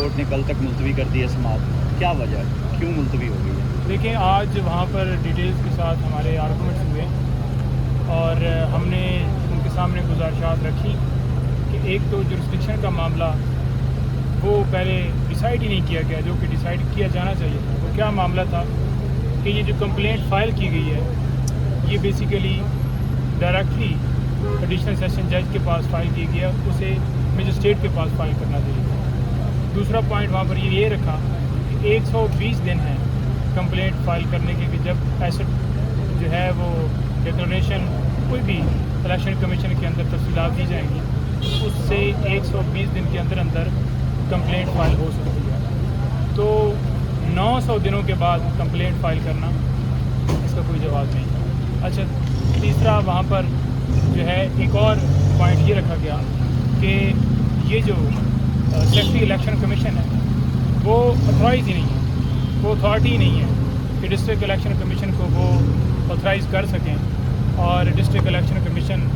Court نے کل تک ملتوی کر دی ہے سماعت، کیا وجہ ہے، کیوں ملتوی ہو گئی ہے؟ دیکھیں، آج وہاں پر ڈیٹیلز کے ساتھ ہمارے آرگومنٹس ہوئے اور ہم نے ان کے سامنے گزارشات رکھی کہ ایک تو جورسڈکشن کا معاملہ وہ پہلے ڈیسائیڈ ہی نہیں کیا گیا جو کہ ڈیسائیڈ کیا جانا چاہیے تھا۔ وہ کیا معاملہ تھا کہ یہ جو کمپلینٹ فائل کی گئی ہے یہ بیسیکلی ڈائریکٹلی ایڈیشنل سیشن جج کے پاس فائل کی گیا، اسے مجسٹریٹ کے پاس فائل کرنا چاہیے تھا۔ دوسرا پوائنٹ وہاں پر یہ رکھا کہ 120 دن ہیں کمپلینٹ فائل کرنے کے، کہ جب ایسٹ جو ہے وہ ڈکلریشن کوئی بھی الیکشن کمیشن کے اندر تفصیلات دی جائیں گی اس سے 120 دن کے اندر اندر کمپلینٹ فائل ہو سکتی ہے۔ تو 900 دنوں کے بعد کمپلینٹ فائل کرنا اس کا کوئی جواز نہیں۔ اچھا، تیسرا وہاں پر جو ہے ایک اور پوائنٹ یہ رکھا گیا کہ یہ جو سیکٹری الیکشن کمیشن ہے وہ اتھرائز ہی نہیں ہے، وہ اتھارٹی نہیں ہے کہ ڈسٹرکٹ الیکشن کمیشن کو وہ اتھرائز کر سکیں اور ڈسٹرکٹ الیکشن کمیشن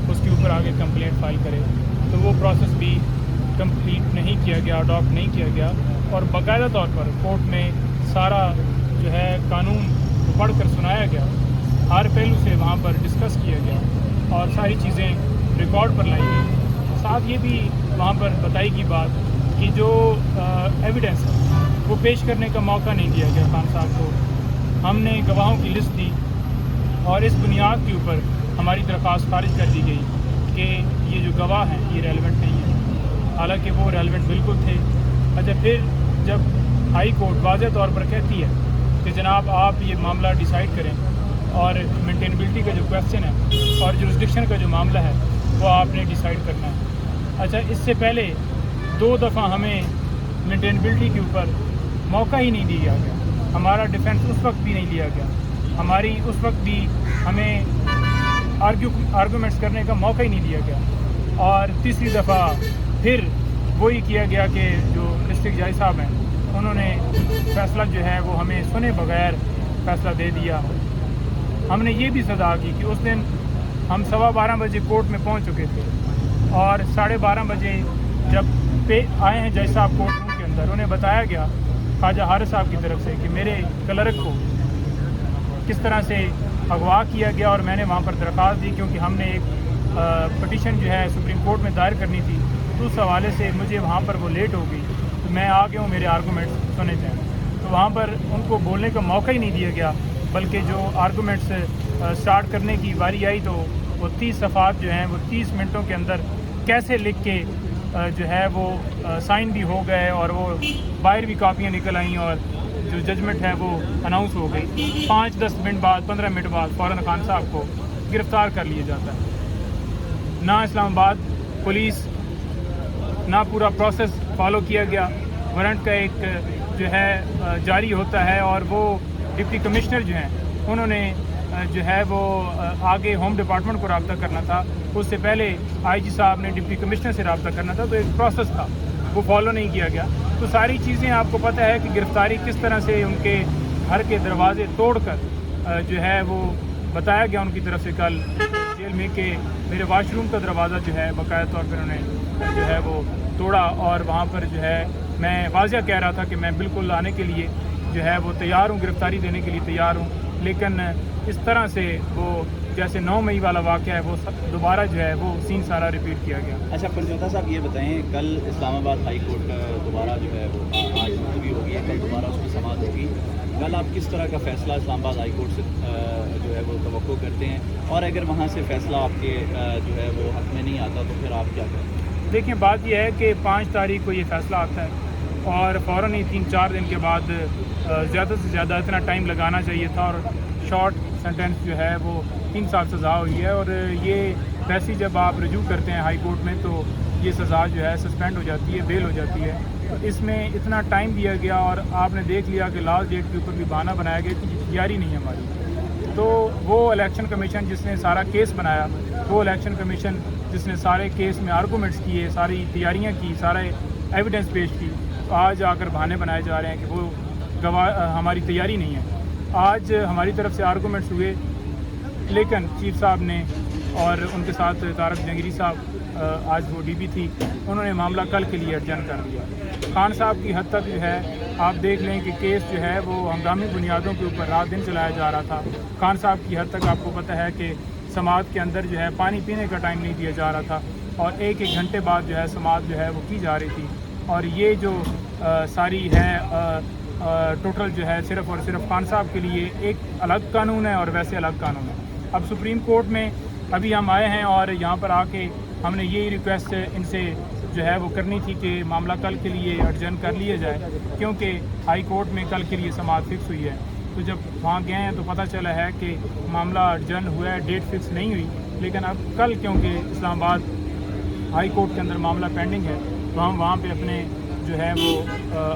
اس کے اوپر آگے کمپلینٹ فائل کرے۔ تو وہ پروسیس بھی کمپلیٹ نہیں کیا گیا، اڈاپٹ نہیں کیا گیا، اور باقاعدہ طور پر کورٹ میں سارا جو ہے قانون پڑھ کر سنایا گیا، ہر پہلو سے وہاں پر ڈسکس کیا گیا اور ساری چیزیں ریکارڈ پر لائی گئی۔ ساتھ یہ بھی وہاں پر بتائی گئی بات کہ جو ایویڈنس ہے وہ پیش کرنے کا موقع نہیں دیا گیا خان صاحب کو۔ ہم نے گواہوں کی لسٹ دی اور اس بنیاد کے اوپر ہماری درخواست خارج کر دی گئی کہ یہ جو گواہ ہیں یہ ریلیونٹ نہیں ہے، حالانکہ وہ ریلیونٹ بالکل تھے۔ اچھا، پھر جب ہائی کورٹ واضح طور پر کہتی ہے کہ جناب آپ یہ معاملہ ڈیسائیڈ کریں اور مینٹینیبلٹی کا جو کویسچن ہے اور جورسڈکشن کا جو معاملہ ہے وہ آپ نے ڈیسائیڈ کرنا ہے۔ اچھا، اس سے پہلے 2 دفعہ ہمیں مینٹینیبلٹی کے اوپر موقع ہی نہیں دیا گیا، ہمارا ڈیفینس اس وقت بھی نہیں لیا گیا، ہماری اس وقت بھی ہمیں آرگومنٹس کرنے کا موقع ہی نہیں دیا گیا، اور تیسری دفعہ پھر وہی کیا گیا کہ جو ڈسٹرکٹ جج صاحب ہیں انہوں نے فیصلہ جو ہے وہ ہمیں سنے بغیر فیصلہ دے دیا۔ ہم نے یہ بھی سزا کی کہ اس دن ہم 12:15 بجے کورٹ میں پہنچ چکے تھے اور 12:30 بجے جب آئے ہیں جج صاحب کورٹ روم کے اندر، انہیں بتایا گیا خواجہ حارث صاحب کی طرف سے کہ میرے کلرک کو کس طرح سے اغوا کیا گیا، اور میں نے وہاں پر درخواست دی کیونکہ ہم نے ایک پٹیشن جو ہے سپریم کورٹ میں دائر کرنی تھی، تو اس حوالے سے مجھے وہاں پر وہ لیٹ ہو گئی، تو میں آ گیا ہوں میرے آرگومنٹس سنے جائیں۔ تو وہاں پر ان کو بولنے کا موقع ہی نہیں دیا گیا، بلکہ جو آرگومنٹس سٹارٹ کرنے کی باری آئی تو وہ 30 صفحات جو ہیں وہ 30 منٹوں کے اندر کیسے لکھ کے جو ہے وہ سائن بھی ہو گئے اور وہ باہر بھی کاپیاں نکل آئیں اور جو ججمنٹ ہے وہ اناؤنس ہو گئی۔ 5-10 منٹ بعد 15 منٹ بعد فوراً خان صاحب کو گرفتار کر لیا جاتا ہے۔ نہ اسلام آباد پولیس نہ پورا پروسیس فالو کیا گیا، وارنٹ کا ایک جو ہے جاری ہوتا ہے اور وہ ڈپٹی کمشنر جو ہیں انہوں نے جو ہے وہ آگے ہوم ڈپارٹمنٹ کو رابطہ کرنا تھا، اس سے پہلے آئی جی صاحب نے ڈپٹی کمشنر سے رابطہ کرنا تھا، تو ایک پروسیس تھا وہ فالو نہیں کیا گیا۔ تو ساری چیزیں آپ کو پتہ ہے کہ گرفتاری کس طرح سے ان کے گھر کے دروازے توڑ کر جو ہے وہ بتایا گیا ان کی طرف سے کل جیل میں کہ میرے واش روم کا دروازہ جو ہے باقاعدہ طور پر انہوں نے جو ہے وہ توڑا، اور وہاں پر جو ہے میں واضح کہہ رہا تھا کہ میں بالکل آنے کے لیے جو ہے وہ تیار ہوں، گرفتاری دینے کے لیے تیار ہوں، لیکن اس طرح سے وہ جیسے 9 مئی والا واقعہ ہے وہ دوبارہ جو ہے وہ سین سارا ریپیٹ کیا گیا۔ اچھا پرجوتا صاحب یہ بتائیں، کل اسلام آباد ہائی کورٹ دوبارہ جو ہے وہ آج ملتوی ہوگی ہے، کل دوبارہ اس کی سماعت ہوگی، کل آپ کس طرح کا فیصلہ اسلام آباد ہائی کورٹ سے جو ہے وہ توقع کرتے ہیں، اور اگر وہاں سے فیصلہ آپ کے جو ہے وہ حق میں نہیں آتا تو پھر آپ کیا کریں گے؟ دیکھیں، بات یہ ہے کہ 5 تاریخ کو یہ فیصلہ آتا ہے اور فوراً ہی 3-4 دن کے بعد زیادہ سے زیادہ اتنا ٹائم لگانا چاہیے تھا، اور شارٹ سینٹنس جو ہے وہ 3 سال سزا ہوئی ہے، اور یہ ویسے جب آپ رجوع کرتے ہیں ہائی کورٹ میں تو یہ سزا جو ہے سسپینڈ ہو جاتی ہے، بیل ہو جاتی ہے۔ تو اس میں اتنا ٹائم دیا گیا اور آپ نے دیکھ لیا کہ لاسٹ ڈیٹ کے اوپر بھی بہانہ بنایا گیا کہ یہ تیاری نہیں ہے ہماری۔ تو وہ الیکشن کمیشن جس نے سارا کیس بنایا، وہ الیکشن کمیشن جس نے سارے کیس میں آرگومنٹس کیے، ساری تیاریاں کی، سارے ایویڈنس پیش کی، تو آج آ کر بہانے بنائے جا رہے ہیں کہ وہ ہماری تیاری نہیں ہے۔ آج ہماری طرف سے آرگومنٹس ہوئے، لیکن چیف صاحب نے اور ان کے ساتھ طارق جہانگیری صاحب آج وہ ڈی بی تھی، انہوں نے معاملہ کل کے لیے ایڈجن کر دیا۔ خان صاحب کی حد تک جو ہے آپ دیکھ لیں کہ کیس جو ہے وہ ہنگامی بنیادوں کے اوپر رات دن چلایا جا رہا تھا۔ خان صاحب کی حد تک آپ کو پتہ ہے کہ سماعت کے اندر جو ہے پانی پینے کا ٹائم نہیں دیا جا رہا تھا، اور ایک گھنٹے بعد جو ہے سماعت جو ہے وہ کی جا رہی تھی۔ اور یہ جو ساری ہے ٹوٹل جو ہے صرف اور صرف خان صاحب کے لیے ایک الگ قانون ہے اور ویسے الگ قانون ہے۔ اب سپریم کورٹ میں ابھی ہم آئے ہیں اور یہاں پر آ کے ہم نے یہی ریکویسٹ ان سے جو ہے وہ کرنی تھی کہ معاملہ کل کے لیے ایڈجن کر لیا جائے، کیونکہ ہائی کورٹ میں کل کے لیے سماعت فکس ہوئی ہے۔ تو جب وہاں گئے ہیں تو پتہ چلا ہے کہ معاملہ ایڈجن ہوا ہے، ڈیٹ فکس نہیں ہوئی، لیکن اب کل کیونکہ اسلام آباد ہائی کورٹ کے اندر معاملہ پینڈنگ ہے تو ہم وہاں پہ اپنے جو ہے وہ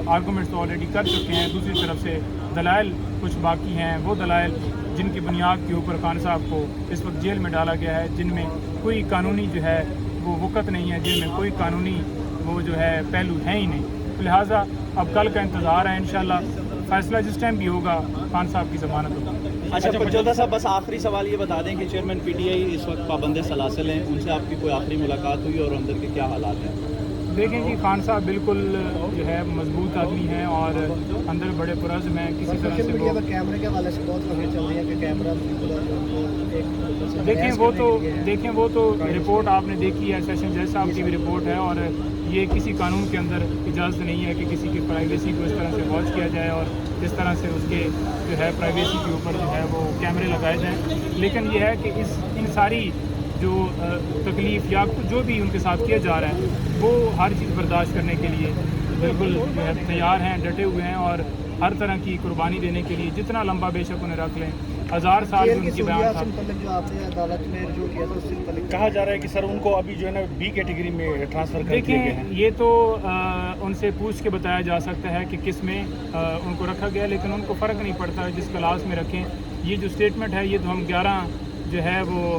آرگومنٹس تو آلریڈی کر چکے ہیں۔ دوسری طرف سے دلائل کچھ باقی ہیں، وہ دلائل جن کی بنیاد کے اوپر خان صاحب کو اس وقت جیل میں ڈالا گیا ہے، جن میں کوئی قانونی جو ہے وہ وقت نہیں ہے، جن میں کوئی قانونی وہ جو ہے پہلو ہیں ہی نہیں۔ لہٰذا اب کل کا انتظار ہے، انشاءاللہ فیصلہ جس ٹائم بھی ہوگا خان صاحب کی ضمانت ہوگی۔ اچھا پرجودا صاحب، بس آخری سوال یہ بتا دیں کہ چیئرمین پی ٹی آئی اس وقت پابند سلاسل ہیں، ان سے آپ کی کوئی آخری ملاقات ہوئی اور اندر کے کیا حالات ہیں؟ دیکھیں جی، خان صاحب بالکل جو ہے مضبوط آدمی ہیں اور اندر بڑے پرعزم ہیں، کسی طرح سے وہ کیمرے کے حوالے سے بہت خبریں چل رہی ہیں کہ کیمرہ دیکھیں وہ تو رپورٹ آپ نے دیکھی ہے، سیشن جج صاحب کی بھی رپورٹ ہے، اور یہ کسی قانون کے اندر اجازت نہیں ہے کہ کسی کی پرائیویسی کو اس طرح سے واچ کیا جائے اور اس طرح سے اس کے جو ہے پرائیویسی کے اوپر جو ہے وہ کیمرے لگائے جائیں۔ لیکن یہ ہے کہ ان ساری جو تکلیف یا جو بھی ان کے ساتھ کیا جا رہا ہے وہ ہر چیز برداشت کرنے کے لیے بالکل جو ہے تیار ہیں، ڈٹے ہوئے ہیں، اور ہر طرح کی قربانی دینے کے لیے جتنا لمبا بے شک انہیں رکھ لیں۔ 1000 سال ان کی بیان تھا۔ جو آپ نے عدالت میں رجوع کیا تھا اس سے متعلق کہا جا رہا ہے کہ سر ان کو ابھی جو ہے نا بی کیٹیگری میں ٹرانسفر کر دیا گیا ہے۔ دیکھیں یہ تو ان سے پوچھ کے بتایا جا سکتا ہے کہ کس میں ان کو رکھا گیا، لیکن ان کو فرق نہیں پڑتا جس کلاس میں رکھیں۔ یہ جو اسٹیٹمنٹ ہے یہ تو ہم 11 جو ہے وہ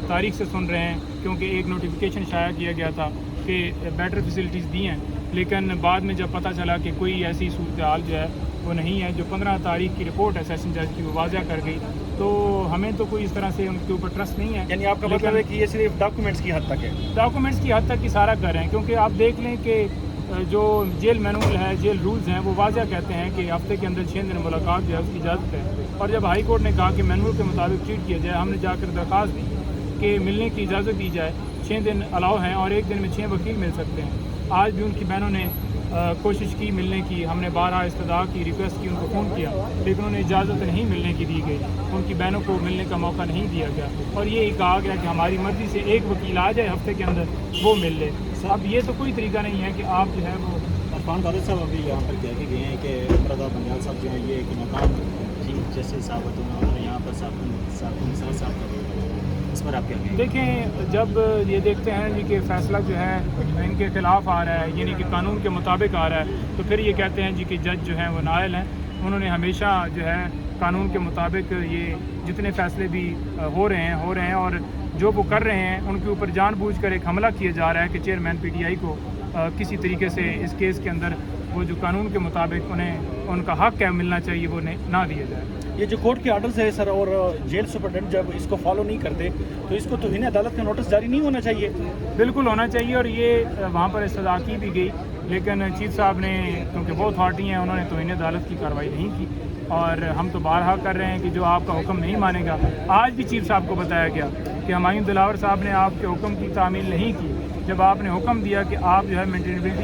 تاریخ سے سن رہے ہیں، کیونکہ ایک نوٹیفیکیشن شائع کیا گیا تھا کہ بیٹر فیسلٹیز دی ہیں، لیکن بعد میں جب پتہ چلا کہ کوئی ایسی صورتحال جو ہے وہ نہیں ہے، جو 15 تاریخ کی رپورٹ ہے سیشن جج کی وہ واضح کر گئی، تو ہمیں تو کوئی اس طرح سے ان کے اوپر ٹرسٹ نہیں ہے۔ یعنی آپ کا مطلب ہے کہ یہ صرف ڈاکومنٹس کی حد تک ہے؟ ڈاکومنٹس کی حد تک اشارہ کر رہے ہیں، کیونکہ آپ دیکھ لیں کہ جو جیل مینول ہے، جیل رولز ہیں، وہ واضح کہتے ہیں کہ ہفتے کے اندر 6 دن ملاقات جو ہے اس کی اجازت ہے، اور جب ہائی کورٹ نے کہا کہ مینول کے مطابق ٹریٹ کیا جائے، ہم نے جا کر درخواست دی کہ ملنے کی اجازت دی جائے۔ 6 دن الاؤ ہیں اور ایک دن میں 6 وکیل مل سکتے ہیں۔ آج بھی ان کی بہنوں نے کوشش کی ملنے کی، ہم نے 12 استدعا کی، ریکویسٹ کی، ان کو فون کیا، لیکن انہیں اجازت نہیں ملنے کی دی گئی، ان کی بہنوں کو ملنے کا موقع نہیں دیا گیا، اور یہ کہا گیا کہ ہماری مرضی سے ایک وکیل آ جائے ہفتے کے اندر وہ مل لے۔ اب یہ تو کوئی طریقہ نہیں ہے کہ آپ جو ہے وہ عرفان طارق صاحب ابھی یہاں پر کہہ کے گئے ہیں کہ مرزا بنیال صاحب جو ہے یہ ایک مقام چیف جسٹس صاحب انہوں نے یہاں پر صاحب کا اس پر آپ کیا کہیں؟ دیکھیں، جب یہ دیکھتے ہیں جی کہ فیصلہ جو ہے ان کے خلاف آ رہا ہے، یعنی کہ قانون کے مطابق آ رہا ہے، تو پھر یہ کہتے ہیں جی کہ جج جو ہیں وہ نائل ہیں۔ انہوں نے ہمیشہ جو ہے قانون کے مطابق یہ جتنے فیصلے بھی ہو رہے ہیں اور جو وہ کر رہے ہیں ان کے اوپر جان بوجھ کر ایک حملہ کیا جا رہا ہے کہ چیئرمین پی ٹی آئی کو کسی طریقے سے اس کیس کے اندر وہ جو قانون کے مطابق انہیں ان کا حق ہے ملنا چاہیے وہ نہ دیا جائے۔ یہ جو کورٹ کے آرڈرز ہے سر، اور جیل سپرڈنٹ جب اس کو فالو نہیں کرتے تو اس کو توہین عدالت کا نوٹس جاری نہیں ہونا چاہیے؟ بالکل ہونا چاہیے، اور یہ وہاں پر استدعا کی بھی گئی، لیکن چیف صاحب نے کیونکہ وہ اتھارٹی ہیں انہوں نے توہین عدالت کی کارروائی نہیں کی، اور ہم تو بارہا کر رہے ہیں کہ جو آپ کا حکم نہیں مانے گا۔ آج بھی چیف صاحب کو بتایا گیا کہ ہمایوں دلاور صاحب نے آپ کے حکم کی تعمیل نہیں کی، جب آپ نے حکم دیا کہ آپ جو ہے مینٹینیبلٹی